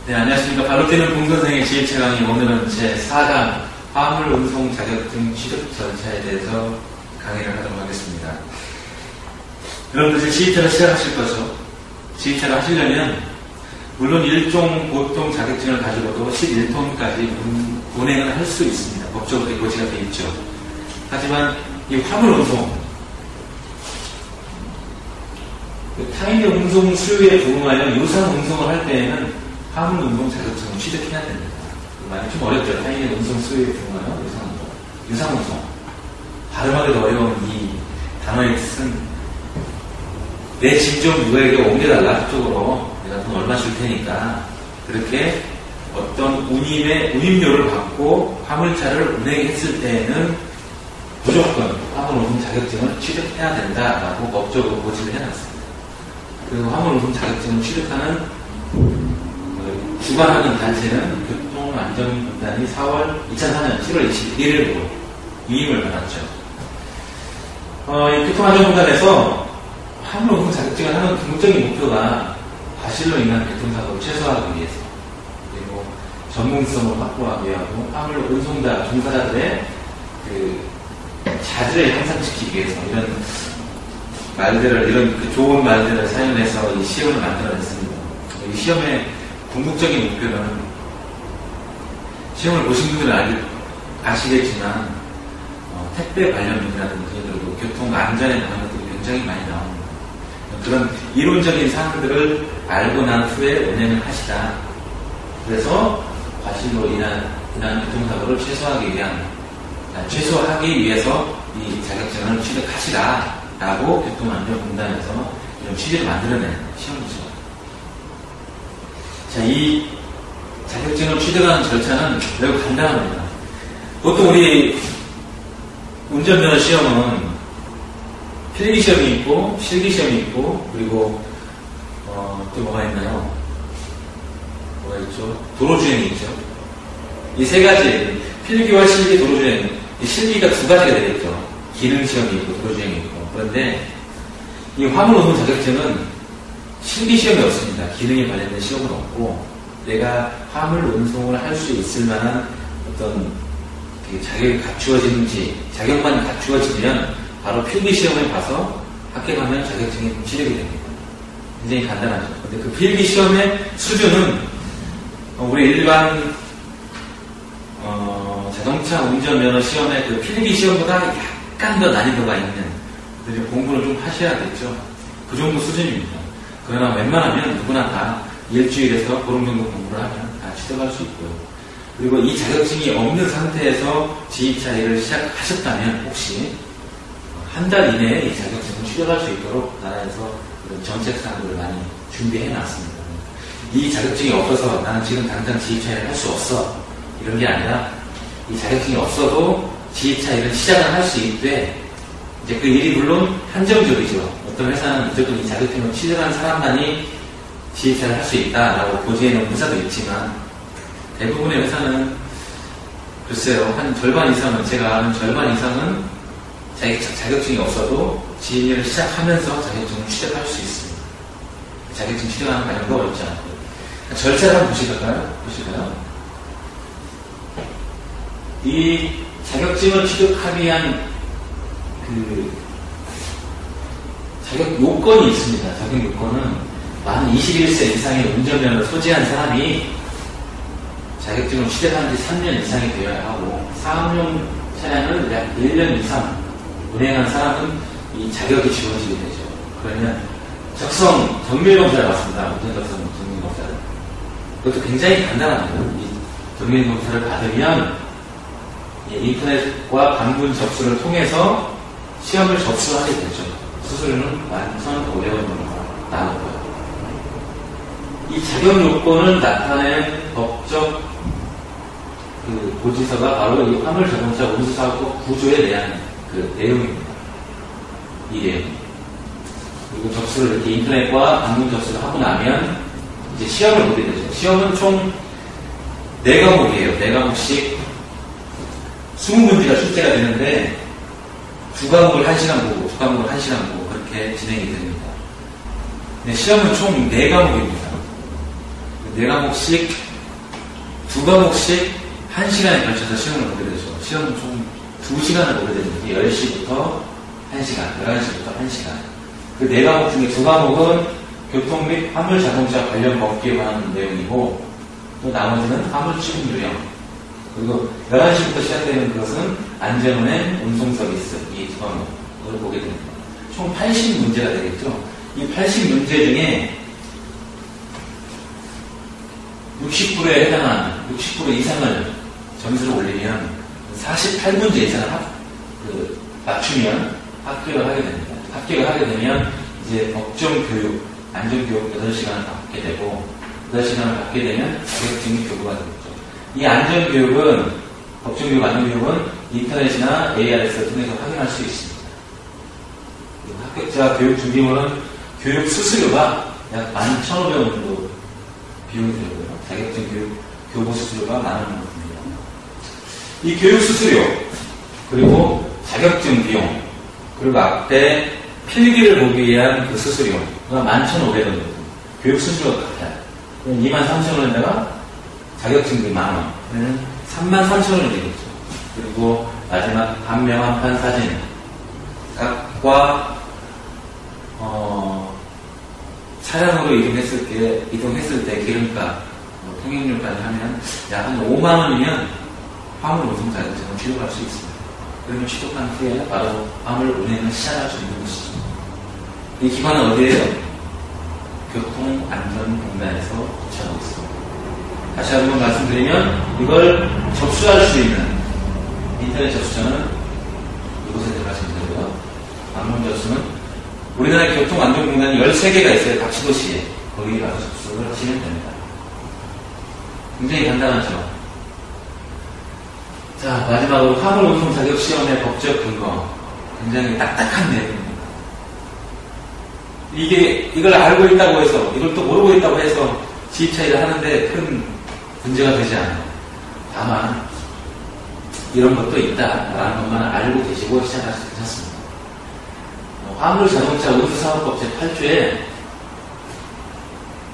네, 안녕하십니까. 발로 뛰는 공선생의 지휘체 강의, 오늘은 제4강 화물 운송 자격증 취득 절차에 대해서 강의를 하도록 하겠습니다. 여러분들 이제 지휘체를 시작하실 거죠. 지휘체를 하시려면 물론 1종 보통 자격증을 가지고도 11톤까지 운행을 할 수 있습니다. 법적으로 고지가 되어 있죠. 하지만 이 화물 운송, 타인의 운송 수요에 부응하여 유상 운송을 할 때에는 화물 운송 자격증을 취득해야 됩니다. 많이 좀 어렵죠. 타인의 운송 수요에 부응하여 유상 운송. 발음하기도 어려운 이 단어의 뜻은 내 짐 좀 누구에게 옮겨달라. 그쪽으로 내가 돈 얼마 줄 테니까 그렇게 어떤 운임료를 받고 화물차를 운행했을 때에는 무조건 화물 운송 자격증을 취득해야 된다라고 법적으로 고지를 해놨습니다. 그리고 화물 운송 자격증을 취득하는 주관하는 단체는 교통안전공단이 2004년 7월 21일부로 위임을 받았죠. 이 교통안전공단에서 화물 운송 자격증을 하는 궁극적인 목표가 과실로 인한 교통사고를 최소화하기 위해서, 그리고 전문성을 확보하기 위하고 화물 운송자 종사자들의 자질을 향상시키기 위해서 이런 좋은 말들을 사용해서 이 시험을 만들어냈습니다. 이 시험의 궁극적인 목표는, 시험을 보신 분들은 아시겠지만 택배 관련이라든지 그리고 교통 안전에 관한 것들이 굉장히 많이 나옵니다. 그런 이론적인 사항들을 알고 난 후에 운행을 하시다. 그래서 과실로 인한 교통사고를 최소화하기 위해서 이 자격증을 취득하시라 라고 교통안전공단에서 이런 취지를 만들어낸 시험이죠. 자, 이 자격증을 취득하는 절차는 매우 간단합니다. 보통 우리 운전면허 시험은 필기시험이 있고 실기시험이 있고, 그리고 또 뭐가 있나요? 뭐가 있죠? 도로주행이 있죠. 이 세 가지, 필기와 실기, 도로주행, 이 실기가 두 가지가 되겠죠. 기능시험이 있고 도로주행이 있고. 그런데 이 화물운송 자격증은 실기시험이 없습니다. 기능에 관련된 시험은 없고, 내가 화물 운송을 할 수 있을 만한 어떤 자격이 갖추어지는지, 자격만 갖추어지면 바로 필기시험을 봐서 합격하면 자격증이 취득이 됩니다. 굉장히 간단하죠. 근데 그 필기시험의 수준은 우리 일반 자동차 운전면허 시험의 그 필기시험보다 약간 더 난이도가 있는, 공부를 좀 하셔야겠죠. 그 정도 수준입니다. 그러나 웬만하면 누구나 다 일주일에서 보름 정도 공부를 하면 다 취득할 수 있고요. 그리고 이 자격증이 없는 상태에서 지휘차 일을 시작하셨다면 혹시 한 달 이내에 이 자격증을 취득할 수 있도록 나라에서 그런 정책사항들을 많이 준비해 놨습니다. 이 자격증이 없어서 나는 지금 당장 지휘차 일을 할 수 없어, 이런 게 아니라 이 자격증이 없어도 지휘차 일을 시작을 할 수 있되, 이제 그 일이 물론 한정적이죠. 어떤 회사는 무조건 이 자격증을 취득한 사람만이 지휘차를 할 수 있다라고 고지해놓은 회사도 있지만, 대부분의 회사는 글쎄요, 한 절반 이상은, 제가 아는 절반 이상은 자격증이 없어도 지휘를 시작하면서 자격증을 취득할 수 있습니다. 자격증 취득하는 과정도 어렵지 않고요. 절차를 한번 보실까요? 이 자격증을 취득하기 위한 자격 요건이 있습니다. 자격 요건은 만 21세 이상의 운전면허를 소지한 사람이 자격증을 취득한 지 3년 이상이 되어야 하고, 사업용 차량을 약 1년 이상 운행한 사람은 이 자격이 지워지게 되죠. 그러면 적성 정밀검사를 받습니다. 운전적성 정밀검사를. 그것도 굉장히 간단합니다. 이 정밀검사를 받으면 인터넷과 방문 접수를 통해서 시험을 접수하게 되죠. 수수료는 11,500원 정도 나오고요. 이 자격 요건을 나타낸 법적 고지서가 바로 이 화물 자동차 운수사업법 구조에 대한 내용입니다. 이 내용. 그리고 접수를 이렇게 인터넷과 방문 접수를 하고 나면 이제 시험을 보게 되죠. 시험은 총 4과목이에요. 4과목씩 20문제가 출제가 되는데, 2과목을 1시간 보고, 2과목을 1시간 보고, 그렇게 진행이 됩니다. 네, 시험은 총 4과목입니다. 4과목씩, 2과목씩 1시간에 걸쳐서 시험을 보게 되죠. 시험 총 2시간을 보게 되는 게 10시부터 1시간, 11시부터 1시간. 그 4과목 중에 2과목은 교통 및 화물 자동차 관련 법규에 관한 내용이고, 또 나머지는 화물 취급 요령. 그리고 11시부터 시작되는 것은 안전운행, 운송 서비스, 이 2과목을 보게 됩니다. 총 80문제가 되겠죠. 이 80문제 중에 60%에 해당하는 60% 이상을 점수를 올리면 48문제 이상을 맞추면 합격을 하게 됩니다. 합격을 하게 되면 이제 법정교육, 안전교육 8시간을 받게 되고 8시간을 받게 되면 자격증이 교부가 되겠죠. 이 안전교육은, 법정교육, 안전교육은 인터넷이나 ARS를 통해서 확인할 수 있습니다. 합격자 교육 준비물은 교육 수수료가 약 11,500원 정도 비용이 들고요. 자격증 교육 교부 수수료가 10,000원 정도 듭니다. 이 교육 수수료, 그리고 자격증 비용, 그리고 앞에 필기를 보기 위한 그 수수료가 11,500원 정도. 교육 수수료가 같아요. 23,000원에다가 자격증비 10,000원. 그러면 33,000원이 되겠죠. 그리고 마지막 반명 한판 사진 값과 차량으로 이동했을 때 기름값, 통행료까지 하면 약 한 5만원이면 화물 운송 자격증을 취득할 수 있습니다. 그러면 취득한 후에 바로 화물 운행을 시작할 수 있는 것이죠. 이 기관은 어디에요? 교통안전공단에서 조치하고 있습니다. 다시 한번 말씀드리면 이걸 접수할 수 있는 인터넷 접수처는 이곳에 들어가시면 되고요. 방문 접수는 우리나라 교통안전공단이 13개가 있어요. 각 시도시에. 거기 가서 접수를 하시면 됩니다. 굉장히 간단하죠. 자, 마지막으로 화물 운송 자격 시험의 법적 근거. 굉장히 딱딱한 내용입니다. 이걸 알고 있다고 해서, 이걸 또 모르고 있다고 해서 지휘차 일을 하는데 큰 문제가 되지 않아요. 다만 이런 것도 있다라는 것만 알고 계시고 시작하셔도 괜찮습니다. 화물 자동차 운수사업법 제8조에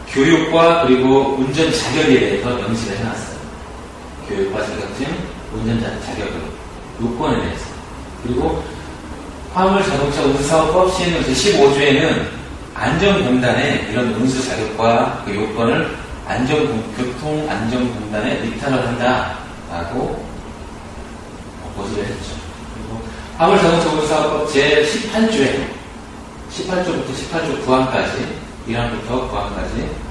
교육과 그리고 운전 자격에 대해서 명시를 해놨어요. 교육과 자격증, 운전 자격을, 요건에 대해서. 그리고 화물 자동차 운수사업법 시행령 제15조에는 안전공단의 이런 운수 자격과 그 요건을 교통안전공단에 위탁을 한다라고 고지를 했죠. 그리고 화물자동차 운수사업법 제18조에 18조부터 18조 9항까지 1항부터 9항까지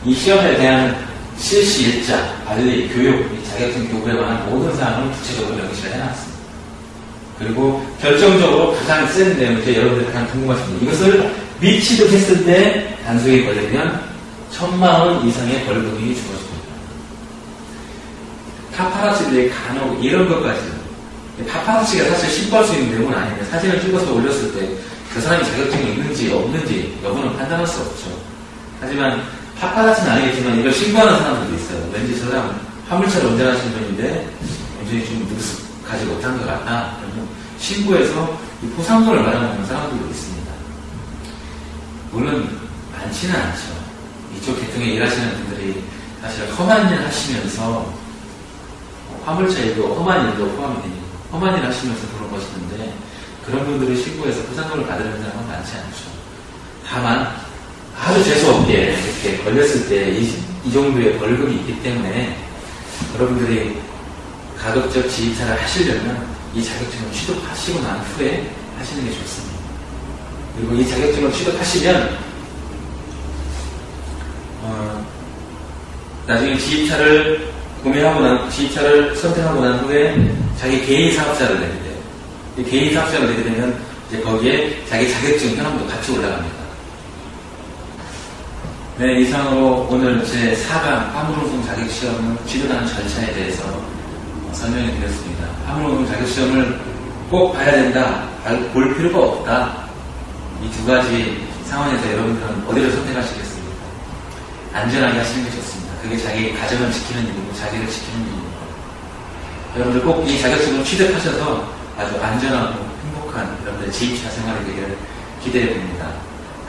이 시험에 대한 실시 일자, 관리, 교육, 자격증 교부에 관한 모든 사항을 구체적으로 명시를 해놨습니다. 그리고 결정적으로 가장 센 내용, 여러분들이 가장 궁금하신 것, 이것을 미취득했을 때 단속에 걸리면 1,000만 원 이상의 벌금이 주어집니다. 파파라치들이 간혹 이런 것까지, 파파라치가 사실 신고할 수 있는 내용은 아닌데 사진을 찍어서 올렸을 때 그 사람이 자격증이 있는지 없는지 여부는 판단할 수 없죠. 하지만 파파라치는 아니겠지만 이걸 신고하는 사람들도 있어요. 왠지 저 사람 화물차를 운전하시는 분인데 굉장히 좀 능숙하지 못한 것 같다. 그러면 신고해서 이 포상금을 받아먹는 사람들도 있습니다. 물론 많지는 않죠. 이쪽 계통에 일하시는 분들이 사실 험한 일 하시면서 화물차 일도 험한 일도 포함이 됩니다. 험한 일 하시면서 그런 것이는데 그런 분들을 신고해서 포상금을 받으려는 사람은 많지 않죠. 다만 아주 재수없게 이렇게 걸렸을 때 이 정도의 벌금이 있기 때문에 여러분들이 가급적 지휘차를 하시려면 이 자격증을 취득하시고 난 후에 하시는 게 좋습니다. 그리고 이 자격증을 취득하시면 나중에 지휘차를 지휘차를 선택하고 난 후에 자기 개인 사업자를 내게 돼요. 이 개인 사업자를 내게 되면 이제 거기에 자기 자격증 현황도 같이 올라갑니다. 네, 이상으로 오늘 제4강 화물운송 자격시험을 취득하는 절차에 대해서 설명해 드렸습니다. 화물운송 자격시험을 꼭 봐야 된다, 볼 필요가 없다. 이 두 가지 상황에서 여러분들은 어디를 선택하시겠습니까? 안전하게 하시는 게 좋습니다. 그게 자기 가정을 지키는 일이고 자기를 지키는 일입니다. 여러분들 꼭 이 자격증을 취득하셔서 아주 안전하고 행복한 여러분들의 지휘차 생활이 되기를 기대해 봅니다.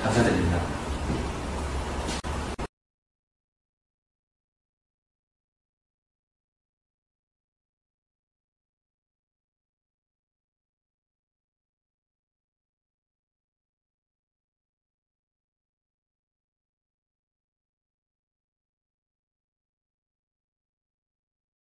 감사드립니다.